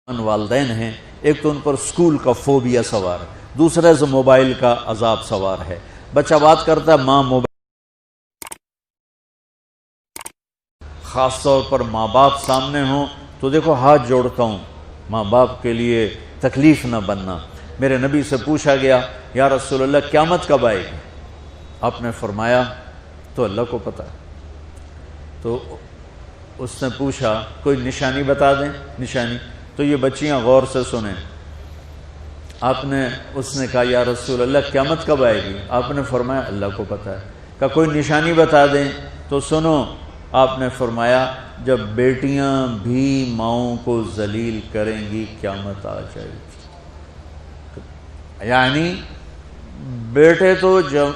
والدین ہیں، ایک تو ان پر اسکول کا فوبیا سوار ہے، دوسرا سے موبائل کا عذاب سوار ہے۔ بچہ بات کرتا ہے، ماں موبائل، خاص طور پر ماں باپ سامنے ہوں تو دیکھو ہاتھ جوڑتا ہوں ماں باپ کے لیے تکلیف نہ بننا۔ میرے نبی سے پوچھا گیا، یا رسول اللہ قیامت کب آئے گی؟ آپ نے فرمایا تو اللہ کو پتہ۔ تو اس نے پوچھا کوئی نشانی بتا دیں، نشانی؟ تو یہ بچیاں غور سے سنیں۔ اس نے کہا یا رسول اللہ قیامت کب آئے گی؟ آپ نے فرمایا اللہ کو پتہ ہے۔ کہا کوئی نشانی بتا دیں؟ تو سنو، آپ نے فرمایا جب بیٹیاں بھی ماؤں کو ذلیل کریں گی قیامت آ جائے گی۔ یعنی بیٹے تو جب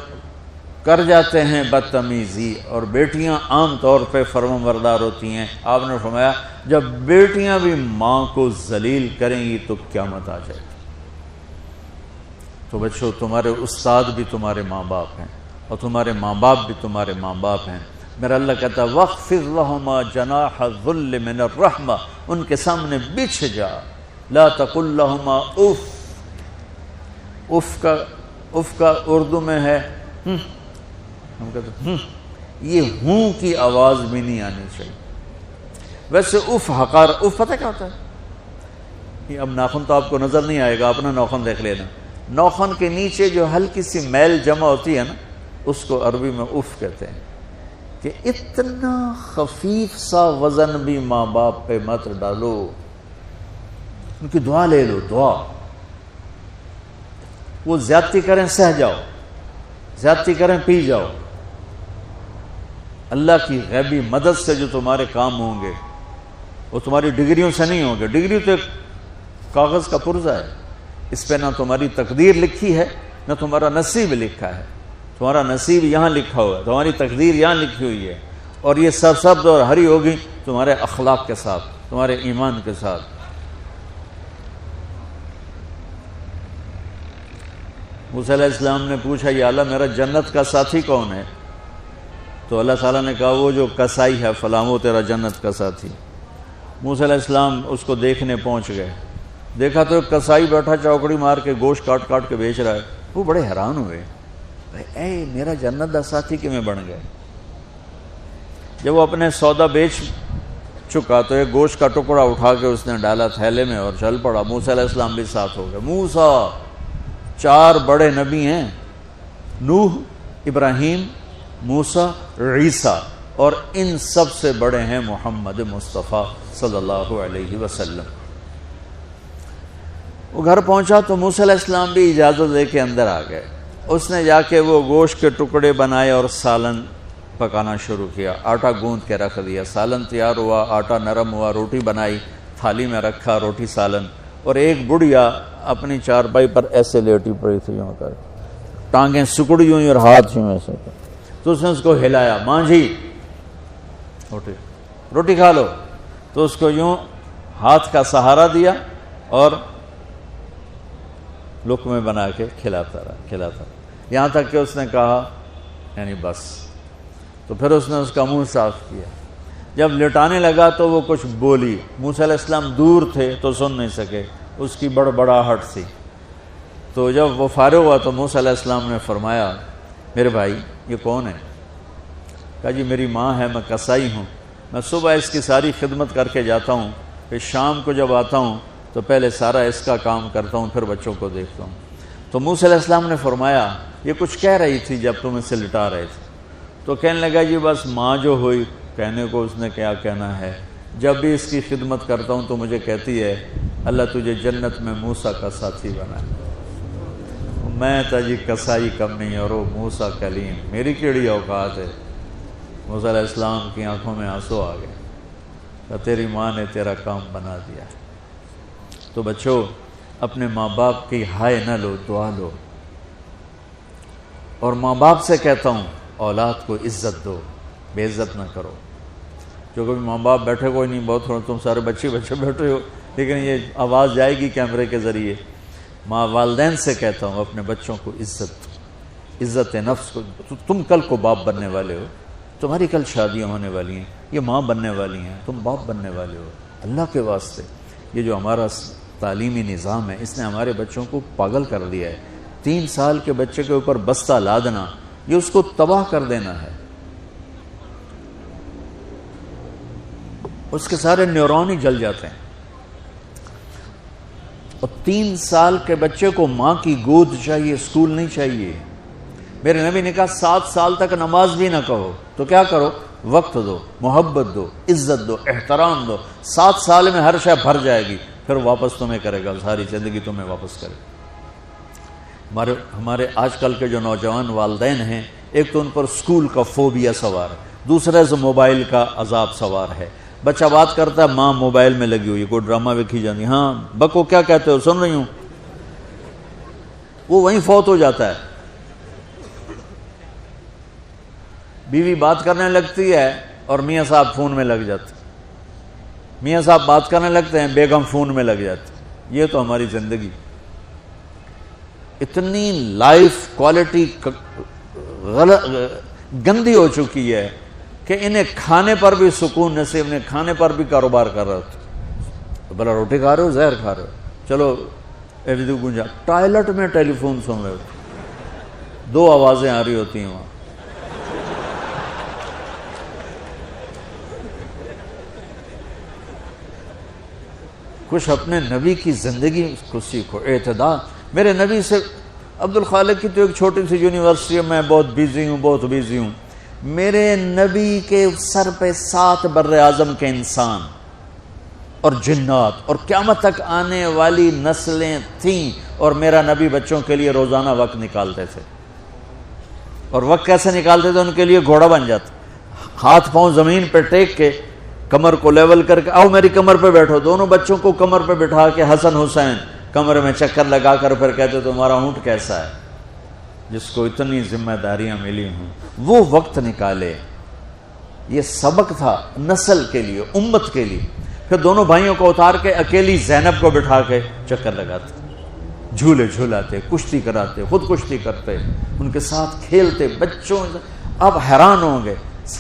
کر جاتے ہیں بدتمیزی اور بیٹیاں عام طور پہ فرمانبردار ہوتی ہیں، آپ نے فرمایا جب بیٹیاں بھی ماں کو ذلیل کریں گی تو قیامت آ جائے گی۔ تو بچوں، تمہارے استاد بھی تمہارے ماں باپ ہیں اور تمہارے ماں باپ بھی تمہارے ماں باپ ہیں۔ میرا اللہ کہتا ہے وَاخْفِضْ لَهُمَا جَنَاحَ الذُّلِّ مِنَ الرَّحْمَةِ، ان کے سامنے بچھ جا، لا تقل لهما اف کا اردو میں ہے ہم کہتے ہیں یہ ہوں کی آواز بھی نہیں آنی چاہیے۔ ویسے اف حقار، اف پتہ کیا ہوتا ہے؟ یہ اب ناخن تو آپ کو نظر نہیں آئے گا، اپنا ناخن دیکھ لینا، ناخن کے نیچے جو ہلکی سی میل جمع ہوتی ہے نا، اس کو عربی میں اف کہتے ہیں۔ کہ اتنا خفیف سا وزن بھی ماں باپ پہ مت ڈالو، ان کی دعا لے لو، دعا۔ وہ زیادتی کریں سہ جاؤ، زیادتی کریں پی جاؤ، اللہ کی غیبی مدد سے جو تمہارے کام ہوں گے وہ تمہاری ڈگریوں سے نہیں ہوں گے۔ ڈگری تو ایک کاغذ کا پرزہ ہے، اس پہ نہ تمہاری تقدیر لکھی ہے نہ تمہارا نصیب لکھا ہے۔ تمہارا نصیب یہاں لکھا ہوا ہے، تمہاری تقدیر یہاں لکھی ہوئی ہے، اور یہ سرسبز اور ہری ہوگی تمہارے اخلاق کے ساتھ، تمہارے ایمان کے ساتھ۔ موسیٰ علیہ السلام نے پوچھا یا اللہ میرا جنت کا ساتھی کون ہے؟ تو اللہ تعالیٰ نے کہا وہ جو کسائی ہے فلاں، وہ تیرا جنت کا ساتھی۔ موسیٰ علیہ السلام اس کو دیکھنے پہنچ گئے، دیکھا تو ایک کسائی بیٹھا چوکڑی مار کے گوشت کاٹ کاٹ کے بیچ رہا ہے۔ وہ بڑے حیران ہوئے، اے میرا جنت کا ساتھی کیویں بن گئے؟ جب وہ اپنے سودا بیچ چکا تو ایک گوشت کا ٹکڑا اٹھا کے اس نے ڈالا تھیلے میں اور چل پڑا۔ موسیٰ علیہ السلام بھی ساتھ ہو گئے۔ موسیٰ 4 بڑے نبی ہیں، نوح، ابراہیم، موسیٰ، عیسیٰ، اور ان سب سے بڑے ہیں محمد مصطفیٰ صلی اللہ علیہ وسلم۔ وہ گھر پہنچا تو موسیٰ علیہ السلام بھی اجازت دے کے اندر آ گئے۔ اس نے جا کے وہ گوشت کے ٹکڑے بنائے اور سالن پکانا شروع کیا، آٹا گوندھ کے رکھ دیا، سالن تیار ہوا، آٹا نرم ہوا، روٹی بنائی، تھالی میں رکھا روٹی سالن، اور ایک بڑھیا اپنی چارپائی پر ایسے لیٹی پڑی تھی، یوں کر ٹانگیں سکڑی ہوئی اور ہاتھ یوں ایسے، تو اس نے اس کو ہلایا، ماں جی روٹی کھا لو، تو اس کو یوں ہاتھ کا سہارا دیا اور لقمے بنا کے کھلاتا رہا، یہاں تک کہ اس نے کہا یعنی بس۔ تو پھر اس نے اس کا منہ صاف کیا۔ جب لٹانے لگا تو وہ کچھ بولی، موسیٰ علیہ السلام دور تھے تو سن نہیں سکے، اس کی بڑبڑاہٹ تھی۔ تو جب وہ فارغ ہوا تو موسیٰ علیہ السلام نے فرمایا میرے بھائی یہ کون ہے؟ کہا جی میری ماں ہے، میں کسائی ہوں، میں صبح اس کی ساری خدمت کر کے جاتا ہوں، پھر شام کو جب آتا ہوں تو پہلے سارا اس کا کام کرتا ہوں، پھر بچوں کو دیکھتا ہوں۔ تو موسیٰ علیہ السلام نے فرمایا یہ کچھ کہہ رہی تھی جب تم اسے لٹا رہے تھے؟ تو کہنے لگا جی بس ماں جو ہوئی، کہنے کو اس نے کیا کہنا ہے، جب بھی اس کی خدمت کرتا ہوں تو مجھے کہتی ہے اللہ تجھے جنت میں موسیٰ کا ساتھی بنا۔ میں تا جی کسائی کم نہیں اور وہ موسیٰ کلیم، میری کیڑی اوقات ہے۔ موسیٰ علیہ السلام کی آنکھوں میں آنسو آ گئے کہ تیری ماں نے تیرا کام بنا دیا۔ تو بچوں اپنے ماں باپ کی ہائے نہ لو، دعا لو، اور ماں باپ سے کہتا ہوں اولاد کو عزت دو، بے عزت نہ کرو۔ جو کبھی ماں باپ بیٹھے کوئی نہیں، بہت تھوڑا تم سارے بچے بیٹھے ہو، لیکن یہ آواز جائے گی کیمرے کے ذریعے۔ ماں والدین سے کہتا ہوں اپنے بچوں کو عزت نفس کو، تم کل کو باپ بننے والے ہو، تمہاری کل شادیاں ہونے والی ہیں، یہ ماں بننے والی ہیں، تم باپ بننے والے ہو، اللہ کے واسطے یہ جو ہمارا تعلیمی نظام ہے اس نے ہمارے بچوں کو پاگل کر دیا ہے. 3 سال کے بچے کے اوپر بستہ لادنا یہ اس کو تباہ کر دینا ہے. اس کے سارے نیورون ہی جل جاتے ہیں. اور 3 سال کے بچے کو ماں کی گود چاہیے، اسکول نہیں چاہیے. میرے نبی نے کہا 7 سال تک نماز بھی نہ کہو تو کیا کرو، وقت دو، محبت دو، عزت دو، احترام دو. 7 سال میں ہر شے بھر جائے گی، پھر واپس تمہیں کرے گا، ساری زندگی تمہیں واپس کرے گا. ہمارے آج کل کے جو نوجوان والدین ہیں، ایک تو ان پر اسکول کا فوبیا سوار ہے، دوسرے سے موبائل کا عذاب سوار ہے. بچہ بات کرتا ہے، ماں موبائل میں لگی ہوئی، کوئی ڈرامہ ویکھی جاتی، ہاں بکو کیا کہتے ہو، سن رہی ہوں. وہ وہیں فوت ہو جاتا ہے. بیوی بات کرنے لگتی ہے اور میاں صاحب فون میں لگ جاتے، میاں صاحب بات کرنے لگتے ہیں، بیگم فون میں لگ جاتی. یہ تو ہماری زندگی اتنی لائف کوالٹی گندی ہو چکی ہے کہ انہیں کھانے پر بھی سکون نصیب نہیں، کھانے پر بھی کاروبار کر رہے ہوتے. بھلا روٹی کھا رہے ہو، زہر کھا رہے ہو، چلو گنجا ٹوائلٹ میں ٹیلی فون سن رہے ہوتے، 2 آوازیں آ رہی ہوتی ہیں وہاں. کچھ اپنے نبی کی زندگی کو سیکھو، اعتدال. میرے نبی سے عبد الخالق کی تو ایک چھوٹی سی یونیورسٹی ہے، میں بہت بیزی ہوں. میرے نبی کے سر پہ 7 بر اعظم کے انسان اور جنات اور قیامت تک آنے والی نسلیں تھیں، اور میرا نبی بچوں کے لیے روزانہ وقت نکالتے تھے. اور وقت کیسے نکالتے تھے؟ ان کے لیے گھوڑا بن جاتا، ہاتھ پاؤں زمین پہ ٹیک کے، کمر کو لیول کر کے، آؤ میری کمر پہ بیٹھو. دونوں بچوں کو کمر پہ بٹھا کے حسن حسین کمرے میں چکر لگا کر پھر کہتے تمہارا اونٹ کیسا ہے، جس کو اتنی ذمہ داریاں ملی ہوں. وہ وقت نکالے. یہ سبق تھا نسل کے لیے، امت کے لیے. پھر دونوں بھائیوں کو اتار کے اکیلی زینب کو بٹھا کے چکر لگاتے، جھولے جھولاتے، کشتی کراتے، خود کشتی کرتے، ان کے ساتھ کھیلتے. بچوں اب حیران ہوں گے،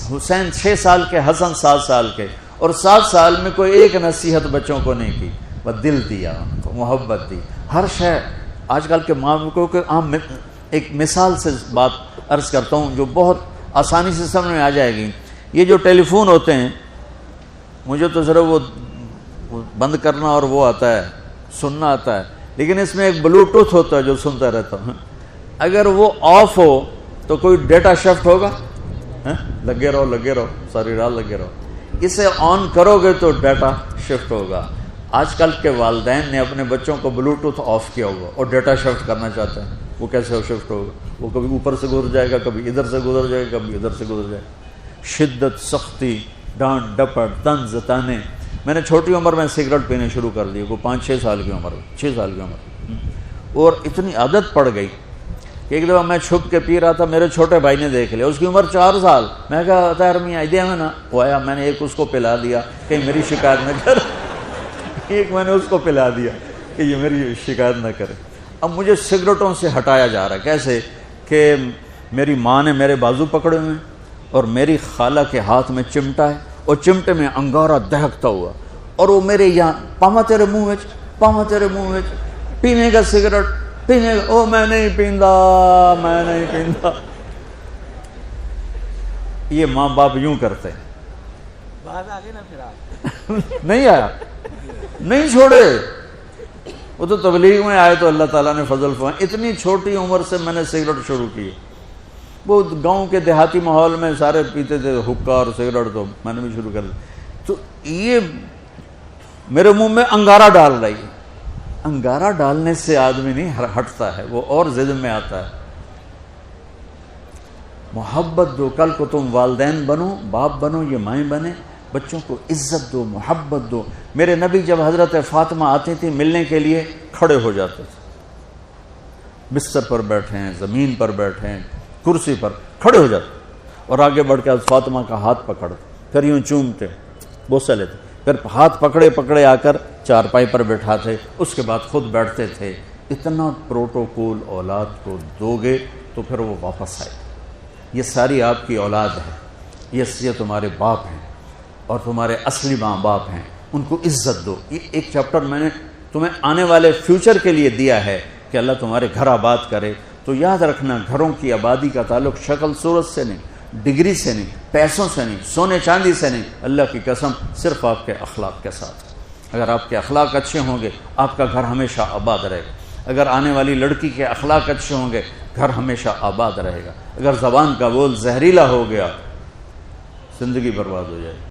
حسین 6 سال کے، حسن 7 سال کے، اور 7 سال میں کوئی ایک نصیحت بچوں کو نہیں کی، بس دل دیا ان کو، محبت دی. ہر شے آج کل کے ماں کو کہ عام ایک مثال سے بات عرض کرتا ہوں جو بہت آسانی سے سمجھ میں آ جائے گی. یہ جو ٹیلی فون ہوتے ہیں، مجھے تو صرف وہ بند کرنا اور وہ آتا ہے، سننا آتا ہے، لیکن اس میں ایک بلوٹوتھ ہوتا ہے جو سنتا رہتا ہوں. اگر وہ آف ہو تو کوئی ڈیٹا شفٹ ہوگا، لگے رہو ساری رات لگے رہو. اسے آن کرو گے تو ڈیٹا شفٹ ہوگا. آج کل کے والدین نے اپنے بچوں کو بلوٹوتھ آف کیا ہوگا اور ڈیٹا شفٹ کرنا چاہتے ہیں. وہ کیسے شفٹ ہوگا؟ وہ کبھی اوپر سے گزر جائے گا، کبھی ادھر سے گزر جائے گا، کبھی ادھر سے گزر جائے گا. شدت، سختی، ڈانٹ ڈپٹ، طنز تانے. میں نے چھوٹی عمر میں سگریٹ پینے شروع کر دی، کوئی 5-6 سال کی عمر، 6 سال کی عمر، اور اتنی عادت پڑ گئی کہ ایک دفعہ میں چھپ کے پی رہا تھا، میرے چھوٹے بھائی نے دیکھ لیا، اس کی عمر 4 سال. میں کہا تیر میاں دیا میں نا، وہ آیا، میں نے ایک اس کو پلا دیا کہ میری شکایت نہ کر، ایک میں نے اس کو پلا دیا کہ یہ میری شکایت نہ کرے. اب مجھے سگریٹوں سے ہٹایا جا رہا ہے. کیسے کہ میری ماں نے میرے بازو پکڑے ہوئے ہیں اور میری خالہ کے ہاتھ میں چمٹا ہے اور چمٹے میں انگارہ دہکتا ہوا، اور وہ میرے یہاں پاما تیرے منہ میں پینے کا سگریٹ پینے کا. او میں نہیں پیندا. یہ ماں باپ یوں کرتے ہیں. نہیں آیا، نہیں چھوڑے. وہ تو تبلیغ میں آئے تو اللہ تعالیٰ نے فضل فرمایا. اتنی چھوٹی عمر سے میں نے سگریٹ شروع کی. وہ گاؤں کے دیہاتی ماحول میں سارے پیتے تھے حکا اور سگریٹ، تو میں نے بھی شروع کر دی. تو یہ میرے منہ میں انگارہ ڈال رہی. انگارہ ڈالنے سے آدمی نہیں ہٹتا ہے، وہ اور ضد میں آتا ہے. محبت دو. کل کو تم والدین بنو، باپ بنو، یہ مائیں بنے، بچوں کو عزت دو، محبت دو. میرے نبی جب حضرت فاطمہ آتی تھی ملنے کے لیے، کھڑے ہو جاتے تھے. بستر پر بیٹھے ہیں، زمین پر بیٹھے ہیں، کرسی پر کھڑے ہو جاتے اور آگے بڑھ کے فاطمہ کا ہاتھ پکڑتے، پھر یوں چومتے، بوسہ لیتے، پھر ہاتھ پکڑے آ کر چارپائی پر بیٹھاتے، اس کے بعد خود بیٹھتے تھے. اتنا پروٹوکول اولاد کو دو گے تو پھر وہ واپس آئے. یہ ساری آپ کی اولاد ہے، یہ تمہارے باپ ہیں اور تمہارے اصلی ماں باپ ہیں. ان کو عزت دو. یہ ایک چیپٹر میں نے تمہیں آنے والے فیوچر کے لیے دیا ہے کہ اللہ تمہارے گھر آباد کرے. تو یاد رکھنا گھروں کی آبادی کا تعلق شکل صورت سے نہیں, ڈگری سے نہیں, پیسوں سے نہیں, سونے چاندی سے نہیں, اللہ کی قسم صرف آپ کے اخلاق کے ساتھ. اگر آپ کے اخلاق اچھے ہوں گے آپ کا گھر ہمیشہ آباد رہے گا. اگر آنے والی لڑکی کے اخلاق اچھے ہوں گے گھر ہمیشہ آباد رہے گا. اگر زبان کا بول زہریلا ہو گیا زندگی برباد ہو جائے گی.